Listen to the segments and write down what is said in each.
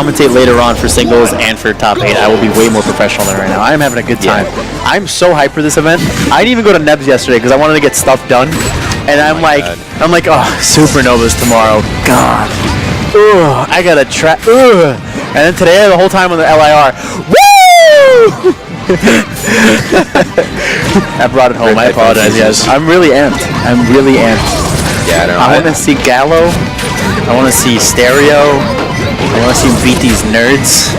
commentate later on for singles and for top 8, I will be way more professional than right now. I am having a good time. Yeah. I'm so hyped for this event. I didn't even go to Nebs yesterday because I wanted to get stuff done. And I'm like, oh, Supernova's tomorrow. God. Ugh, I gotta try. Ugh. And then today, the whole time on the LIR, woo! I brought it home. I apologize. Yes, I'm really amped. Yeah, I want to see Gallo. I want to see Stereo. I want to see him beat these nerds.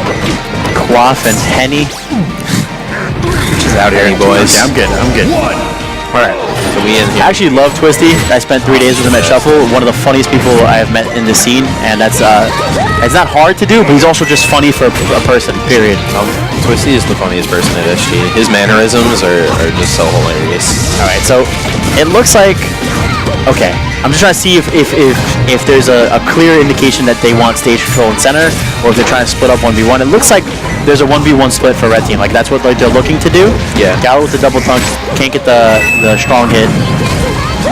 Quaff and Henny. Just out here, boys. Yeah, I'm good. All right. So I actually love Twisty. I spent 3 days with him at Shuffle. One of the funniest people I have met in the scene, and that's it's not hard to do, but he's also just funny for a person. Period. Twisty is the funniest person at SG. His mannerisms are just so hilarious. All right, so it looks like okay. I'm just trying to see if there's a clear indication that they want stage control in center, or if they're trying to split up 1v1. It looks like there's a 1v1 split for red team. Like that's what they're looking to do. Yeah. Gallo with the double tongue can't get the strong hit.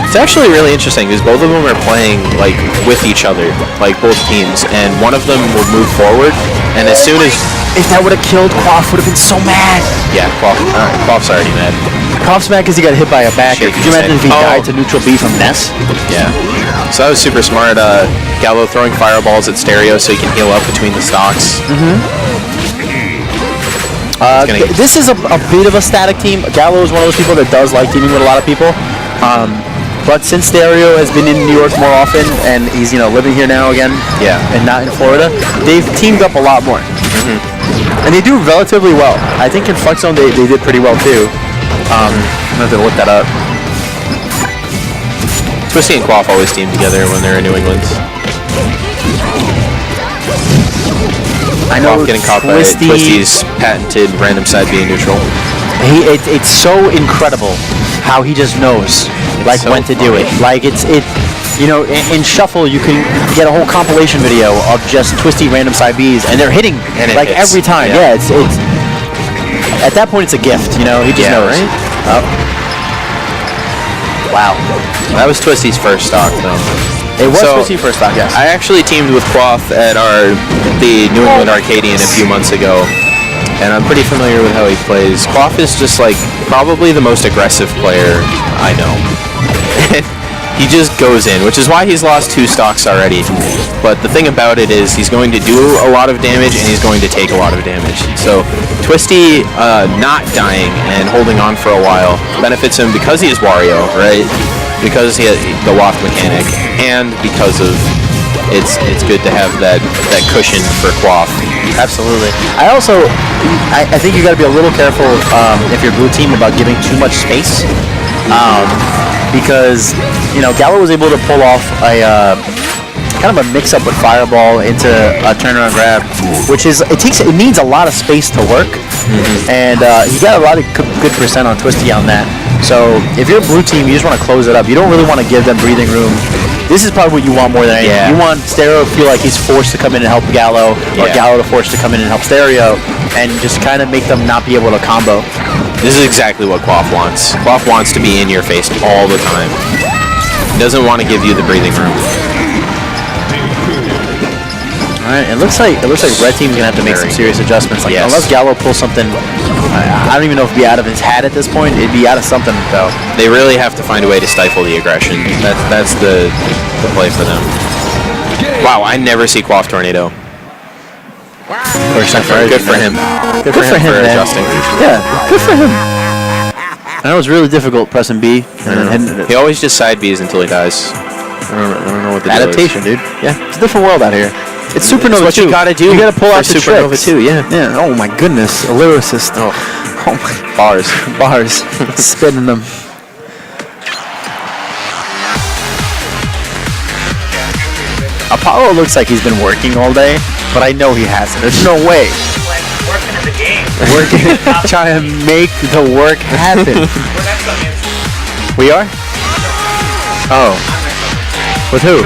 It's actually really interesting because both of them are playing like with each other, like both teams, and one of them will move forward, and as soon as if that would have killed Quaff, would have been so mad. Yeah, Quaff's already mad. Quaff's mad because he got hit by a backer. Could you imagine if he died to neutral B from Ness? Yeah. So that was super smart. Gallo throwing fireballs at Stereo so he can heal up between the stocks. This is a bit of a static team. Gallo is one of those people that does like teaming with a lot of people. But since Stereo has been in New York more often, and he's living here now again, and not in Florida, they've teamed up a lot more, and they do relatively well. I think in Flex Zone they did pretty well too. I'm gonna have to look that up. Twisty and Quaff always team together when they're in New England. I know Quaff getting caught by Twisty's patented random side being neutral. It's so incredible how he just knows when to do it. Like in Shuffle you can get a whole compilation video of just Twisty random side Bs and they're hitting like every time. Yeah, it's at that point it's a gift. He just knows. Right? Oh. Wow. That was Twisty's first stock though. It was Twisty's first stock, yes. I actually teamed with Quaff at the New England Arcadian a few months ago. And I'm pretty familiar with how he plays. Quaff is just probably the most aggressive player I know. He just goes in, which is why he's lost 2 stocks already. But the thing about it is he's going to do a lot of damage and he's going to take a lot of damage. So Twisty not dying and holding on for a while benefits him because he is Wario, right? Because he has the waft mechanic, and because of it's good to have that cushion for Quaff. Absolutely. I think you got to be a little careful if you're blue team about giving too much space, because Gallo was able to pull off a kind of a mix-up with Fireball into a turnaround grab, which is it needs a lot of space to work, and he got a lot of good percent on Twisty on that. So if you're a blue team, you just want to close it up. You don't really want to give them breathing room. This is probably what you want more than anything. You want Stereo to feel like he's forced to come in and help Gallo, or Gallo to force to come in and help Stereo, and just kind of make them not be able to combo. This is exactly what Quaff wants. Quaff wants to be in your face all the time. He doesn't want to give you the breathing room. All right, it looks like red team's gonna have to make some serious adjustments. Unless Gallo pulls something, I don't even know if it'd be out of his hat at this point. It'd be out of something though. They really have to find a way to stifle the aggression. That's the play for them. Wow, I never see Quaff Tornado. Good for him. Good for him for adjusting. Yeah, good for him. I know it's really difficult pressing B. He always just side Bs until he dies. I don't know what the adaptation, dude. Yeah, it's a different world out here. It's Supernova what 2. You gotta do. You gotta pull out the Supernova tricks. 2. Yeah. Oh my goodness, a lyricist. Oh my bars, spinning them. Apollo looks like he's been working all day, but I know he hasn't. There's no way. Working in the game. Working, trying to make the work happen. We are? Oh. With who?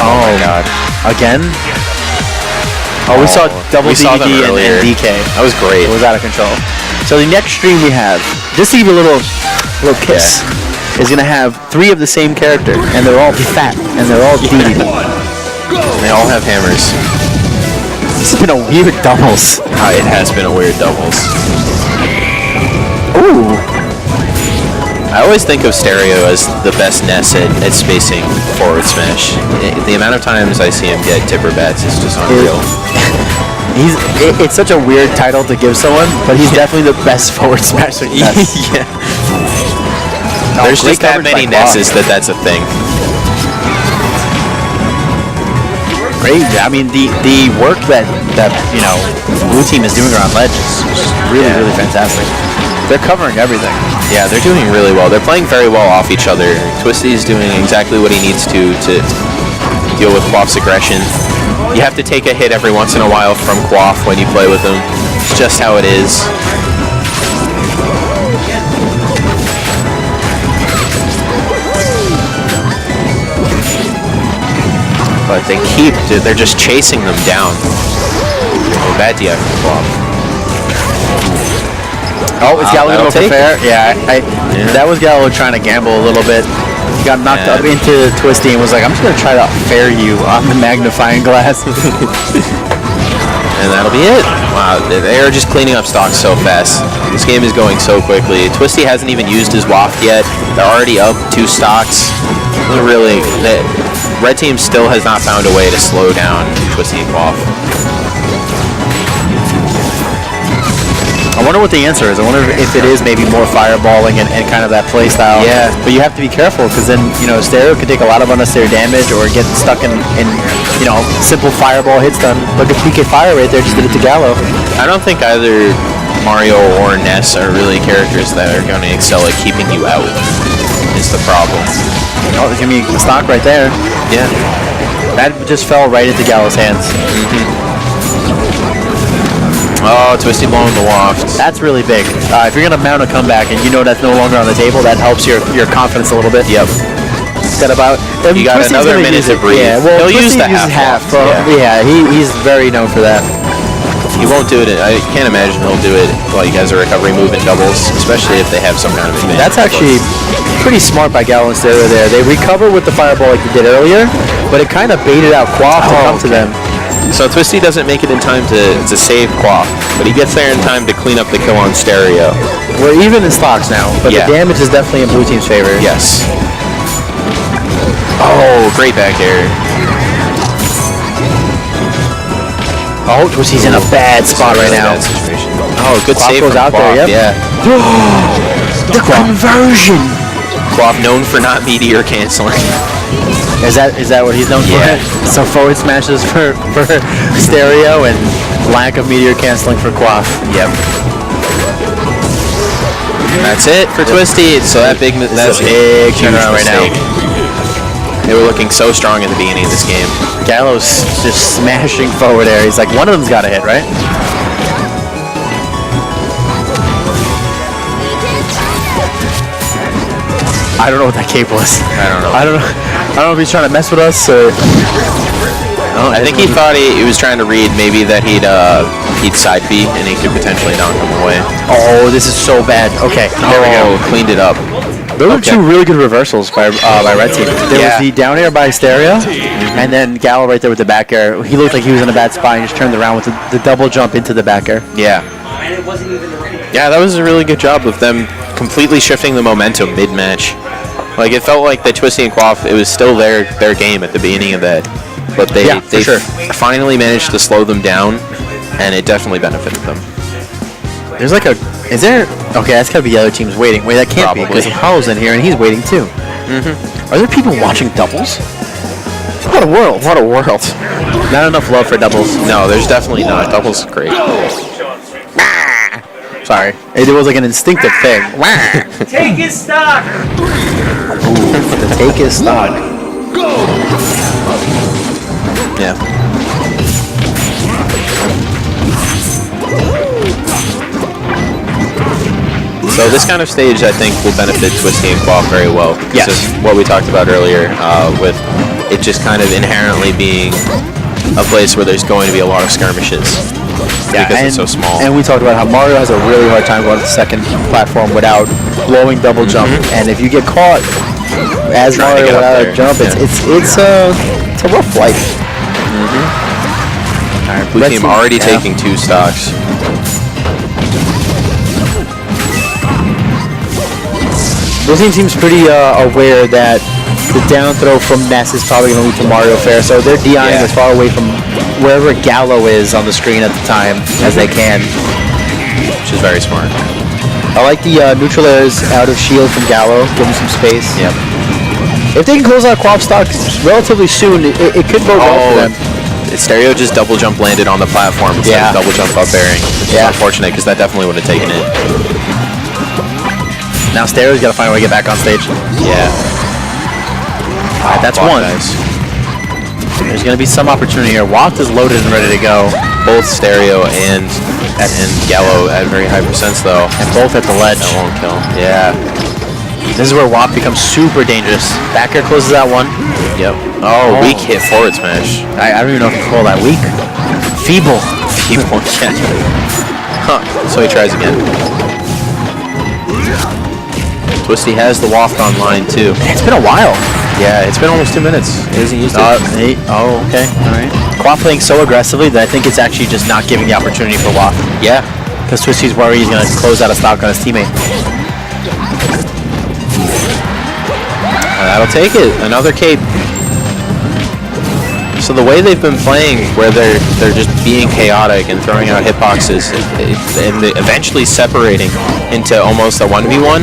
Oh my god. Again? Oh, we saw double DVD and DK. That was great. It was out of control. So the next stream we have, just to give you a little kiss, is going to have 3 of the same character, and they're all fat, and they're all DVD. Man, all have hammers. This has been a weird doubles. It has been a weird doubles. Ooh. I always think of Stereo as the best Ness at spacing forward smash. The amount of times I see him get tipper bats is just unreal. It's such a weird title to give someone, but he's definitely the best forward smasher. Yeah. There's just that many Nesses that's a thing. Great. I mean, the work that Blue Team is doing around ledge is really fantastic. They're covering everything. Yeah, they're doing really well. They're playing very well off each other. Twisty's doing exactly what he needs to deal with Quaff's aggression. You have to take a hit every once in a while from Quaff when you play with him. It's just how it is. But they're just chasing them down. Oh, bad DI from Quaff. Oh, is Gallo going to go for fair? Yeah, that was Gallo trying to gamble a little bit. He got knocked up into Twisty and was like, I'm just going to try to fair you on the magnifying glass. And that'll be it. Wow, they are just cleaning up stocks so fast. This game is going so quickly. Twisty hasn't even used his waft yet. They're already up 2 stocks. Really, Red Team still has not found a way to slow down Twisty and Quaff. I wonder what the answer is. I wonder if it is maybe more fireballing and kind of that play style. Yeah. But you have to be careful because then, Stereo could take a lot of unnecessary damage or get stuck in simple fireball hits done. Look at PK Fire right there, just did it to Gallo. I don't think either Mario or Ness are really characters that are going to excel at keeping you out, is the problem. Oh, there's going to be a stock right there. Yeah. That just fell right into Gallo's hands. Oh, Twisty blowing the waft. That's really big. If you're going to mount a comeback and you know that's no longer on the table, that helps your confidence a little bit. Yep. Got about. You got Twisty's another minute to breathe. Yeah, well, he'll use the half. Yeah. He's very known for that. He won't do it. I can't imagine he'll do it like as a recovery move in doubles, especially if they have some kind of advantage. That's actually pretty smart by Gallo and Stereo there. They recover with the fireball like they did earlier, but it kind of baited out Quaff to come to them. So Twisty doesn't make it in time to save Quaff, but he gets there in time to clean up the kill on Stereo. We're even in stocks now, but the damage is definitely in Blue Team's favor. Yes. Oh, great back air. Oh, Twisty's in a bad spot right now. Oh, good Quaff save goes from out Quaff. there, yep. Yeah. The conversion! Quaff known for not meteor canceling. Is that what he's known for? Yeah. So forward smashes for Stereo and lack of meteor canceling for Quaff. Yep. That's it for Twisty. So that's a big turnaround right now. They were looking so strong in the beginning of this game. Gallo's just smashing forward air. He's like, one of them's got to hit, right? I don't know what that cape was. I don't know. I don't know if he's trying to mess with us or. I think he thought he was trying to read maybe that he'd side B and he could potentially knock him away. Oh, this is so bad. Okay, there we go. Cleaned it up. Those are two really good reversals by Red Team. There was the down air by Stereo, and then Gallo right there with the back air. He looked like he was in a bad spot and just turned around with the double jump into the back air. Yeah. Yeah, that was a really good job of them completely shifting the momentum mid-match. Like, it felt like the Twisty and Quaff, it was still their game at the beginning of that. But they finally managed to slow them down, and it definitely benefited them. There's like is there? Okay, that's gotta be the other team's waiting. Wait, that can't be because Apollo's in here and he's waiting too. Are there people watching doubles? What a world! What a world! Not enough love for doubles. No, there's definitely not. Doubles is great. Sorry, it was like an instinctive thing. Take his stock. Take his stock. Yeah. So this kind of stage, I think, will benefit Twisty and Quaff very well. Yes. This is what we talked about earlier, with it just kind of inherently being a place where there's going to be a lot of skirmishes. Yeah, because it's so small. And we talked about how Mario has a really hard time going to the second platform without blowing double jump. And if you get caught as Mario without a jump, it's a rough life. Alright, Blue team already yeah. taking 2 stocks. Blue team seems pretty aware that the down throw from Ness is probably going to lead to Mario Fair, so they're DIing Yeah. as far away from wherever Gallo is on the screen at the time as they can. Which is very smart. I like the neutral airs out of shield from Gallo, give him some space. Yep. If they can close out Quaff stocks relatively soon, it could bode well for them. Stereo just double jump landed on the platform instead Yeah. of double jump up bearing, which is Yeah. unfortunate because that definitely would have taken it. Now Stereo's got to find a way to get back on stage. Yeah. Alright, that's Quaff, one. Nice. There's going to be some opportunity here. Waft is loaded and ready to go. Both Stereo and Gallo at very high percents though. And both at the ledge. That won't kill. Yeah. This is where Waft becomes super dangerous. Back air closes out one. Yep. Oh, weak hit forward smash. I don't even know if you can call that weak. Feeble. People can't. Huh. So he tries again. Twisty has the waft online too. It's been a while. Yeah, it's been almost 2 minutes. He hasn't used it. Okay. All right. Quaff playing so aggressively that I think it's actually just not giving the opportunity for Waft. Yeah. Because Twisty's worried he's going to close out a stock on his teammate. That'll take it. Another cape. So the way they've been playing, where they're just being chaotic and throwing out hitboxes and eventually separating into almost a 1v1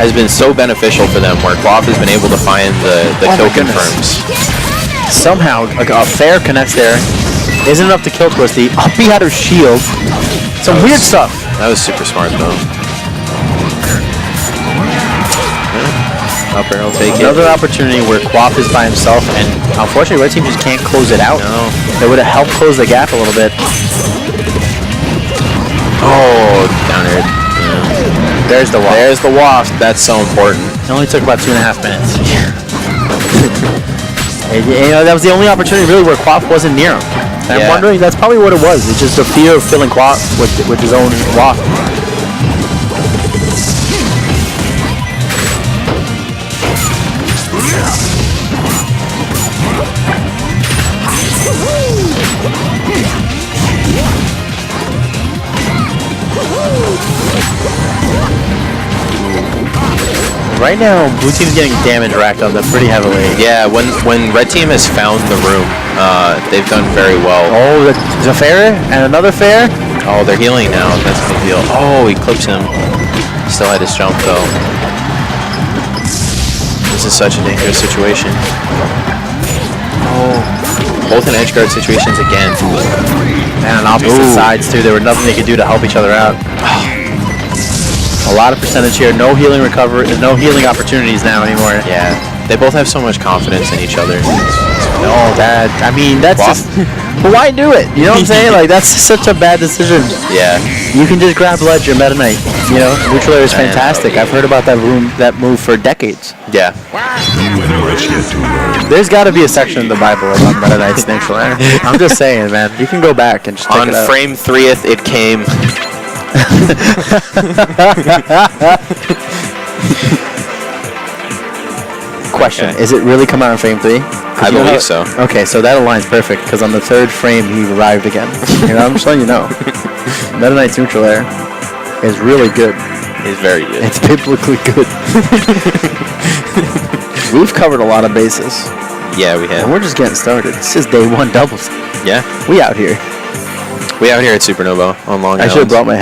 has been so beneficial for them, where Quaff has been able to find the kill confirms. Somehow, a fair connects there. Isn't enough to kill Twisty. Up he had her shield. Some weird stuff. That was super smart though. Up air will take Another it. opportunity where Quaff is by himself, and unfortunately, Red Team just can't close it out. No. That would have helped close the gap a little bit. Oh, down air. Yeah. There's the Waft. There's the waft. That's so important. It only took about 2.5 minutes. And, you know, that was the only opportunity really where Quaff wasn't near him. And I'm Yeah. wondering, that's probably what it was. It's just a fear of killing Quaff with his own Waft. Right now, Blue Team's getting damage racked on them pretty heavily. Yeah, when Red Team has found the room, they've done very well. Oh, there's a fair and another fair. Oh, they're healing now. That's a big deal. Oh, he clips him. Still had his jump though. This is such a dangerous situation. Oh, both in edge guard situations again. And on opposite sides too. There were nothing they could do to help each other out. A lot of percentage here. No healing recovery. No healing opportunities now anymore. Yeah, they both have so much confidence in each other. No, that. I mean, that's just. But why do it? You know what I'm saying? Like that's such a bad decision. Yeah. You can just grab ledge or Meta Knight. You know, neutral air is fantastic. I've heard about that move for decades. Yeah. There's got to be a section in the Bible about Meta Knight's neutral air. I'm just saying, man. You can go back and just check On it out. frame 30th, it came. Question: Okay. Is it really come out on frame 3? I believe so. Okay, so that aligns perfect because on the 3rd frame he arrived again. You know, I'm just letting you know. Meta Knight's neutral air is really good. It's very good. It's biblically good. We've covered a lot of bases, Yeah, we and have. we're just getting started. This is day 1 doubles. Yeah. We out here. We out here at Supernova on Long I Island. should have brought my